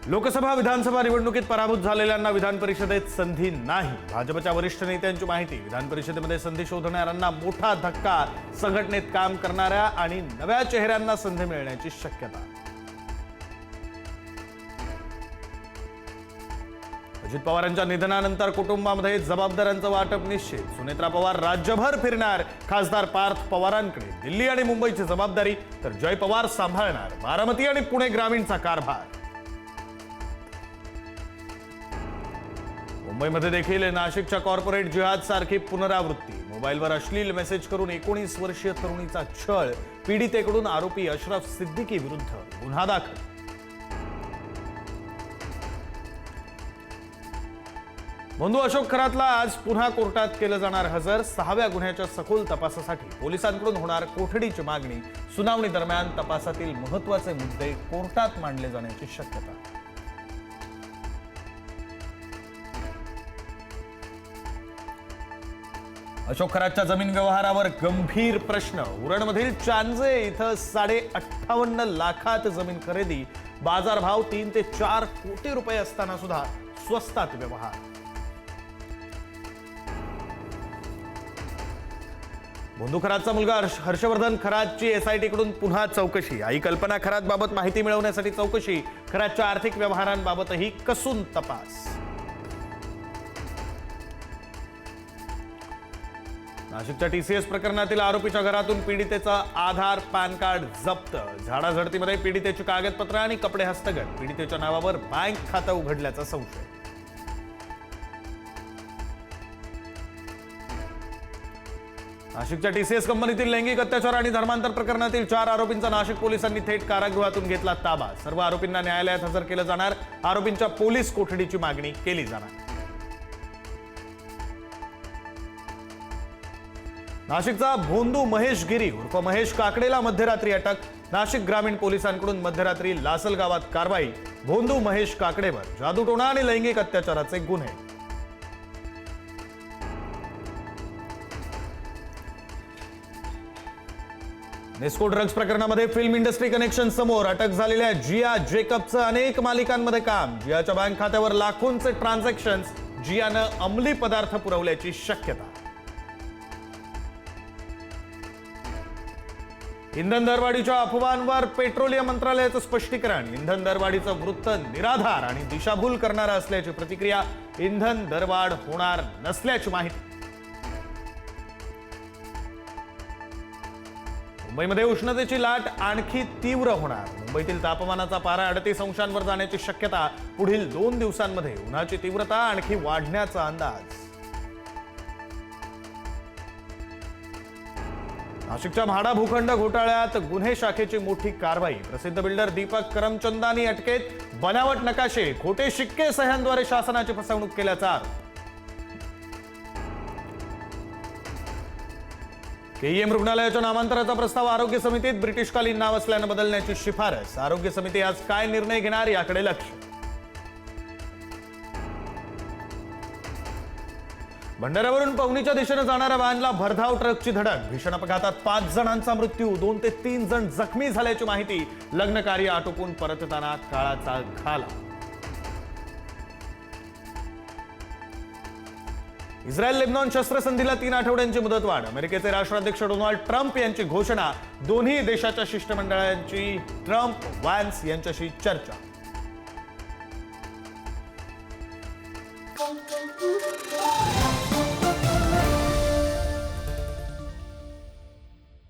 लोकसभा विधानसभा निवडणुकीत पराभूत झालेल्यांना विधान परिषदेत संधी नाही। भाजपच्या वरिष्ठ नेत्यांची माहिती। विधान परिषदेमध्ये संधी शोधणाऱ्यांना मोठा धक्का, संघटनेत काम करणाऱ्या आणि नव्या चेहऱ्यांना संधी मिळण्याची शक्यता। अजित पवारांच्या निधनानंतर कुटुंबामध्ये जबाबदाऱ्यांचं वाटप निश्चित। सुनेत्रा पवार राज्यभर फिरणार। खासदार पार्थ पवारांकडे दिल्ली आणि मुंबईची जबाबदारी, तर जय पवार सांभाळणार बारामती आणि पुणे ग्रामीणचा कारभार। मुंबईमध्ये देखील नाशिकच्या कॉर्पोरेट जिहाद सारखी पुनरावृत्ती। मोबाईलवर अश्लील मेसेज करून 19 वर्षीय तरुणीचा छळ। पीडितेकडून आरोपी अशरफ सिद्दीकी विरुद्ध गुन्हा दाखल। बंधू अशोक खरातला आज पुन्हा कोर्टात केलं जाणार हजर। 6व्या गुन्ह्याच्या सखोल तपासासाठी पोलिसांकडून होणार कोठडीची मागणी। सुनावणी दरम्यान तपासातील महत्त्वाचे मुद्दे कोर्टात मांडले जाण्याची शक्यता। अशोक खरातच्या जमीन व्यवहारावर गंभीर प्रश्न। उरणमधील चांजे इथं 58.5 लाखात जमीन खरेदी। बाजारभाव 3 ते 4 कोटी रुपये असताना सुद्धा स्वस्तात व्यवहार। बंधू खरातचा मुलगा हर्षवर्धन खरातची SIT कडून पुन्हा चौकशी। आई कल्पना खरात बाबत माहिती मिळवण्यासाठी चौकशी। खरातच्या आर्थिक व्यवहारांबाबतही कसून तपास। नाशिकच्या TCS प्रकरणातील आरोपीच्या घरातून पीडितेचा आधार पॅन कार्ड जप्त। झाडाझडतीमध्ये पीडितेची कागदपत्र आणि कपडे हस्तगत। पीडितेच्या नावावर बँक खातं उघडल्याचा संशय। नाशिकच्या TCS कंपनीतील लैंगिक अत्याचार आणि धर्मांतर प्रकरणातील 4 आरोपींचा नाशिक पोलिसांनी थेट कारागृहातून घेतला ताबा। सर्व आरोपींना न्यायालयात हजर केलं जाणार। आरोपींच्या पोलीस कोठडीची मागणी केली जाणार। नाशिकचा भोंदू महेश गिरी उर्फ महेश काकडेला मध्यरात्री अटक। नाशिक ग्रामीण पोलिसांकडून मध्यरात्री लासल गावात कारवाई। भोंदू महेश काकडेवर जादूटोणा आणि लैंगिक अत्याचाराचे गुन्हे। नेस्को ड्रग्ज प्रकरणामध्ये फिल्म इंडस्ट्री कनेक्शन समोर। अटक झालेल्या जिया जेकबचं अनेक मालिकांमध्ये काम। जियाच्या बँक खात्यावर लाखोंचे ट्रान्झॅक्शन्स। जियानं अंमली पदार्थ पुरवल्याची शक्यता। इंधन दरवाढीच्या अफवांवर पेट्रोलियम मंत्रालयाचं स्पष्टीकरण। इंधन दरवाढीचं वृत्त निराधार आणि दिशाभूल करणारं असल्याची प्रतिक्रिया। इंधन दरवाढ होणार नसल्याची माहिती। मुंबईमध्ये उष्णतेची लाट आणखी तीव्र होणार। मुंबईतील तापमानाचा पारा 38 अंशांवर जाण्याची शक्यता। पुढील 2 दिवसांमध्ये उन्हाची तीव्रता आणखी वाढण्याचा अंदाज। नाशिकच्या म्हाडा भूखंड घोटाळ्यात गुन्हे शाखेची मोठी कारवाई। प्रसिद्ध बिल्डर दीपक करमचंदानी अटकेत। बनावट नकाशे, खोटे शिक्के सह्यांद्वारे शासनाची फसवणूक केल्याचा आरोप। KEM रुग्णालयाच्या नामांतराचा प्रस्ताव आरोग्य समितीत। ब्रिटिशकालीन नाव असल्यानं बदलण्याची शिफारस। आरोग्य समिती आज काय निर्णय घेणार याकडे लक्ष। भंडाऱ्यावरून पवनीच्या दिशेने जाणाऱ्या व्हॅनला भरधाव ट्रकची धडक। भीषण अपघातात 5 जणांचा मृत्यू। 2 ते 3 जण जखमी झाल्याची माहिती। लग्न कार्य आटोपून परतताना काळाचा घाला। इस्रायल लेबनॉन शस्त्रसंधीला 3 आठवड्यांची मुदतवाढ। अमेरिकेचे राष्ट्राध्यक्ष डोनाल्ड ट्रम्प यांची घोषणा। दोन्ही देशाच्या शिष्टमंडळांची ट्रम्प व्हॅन्स यांच्याशी चर्चा।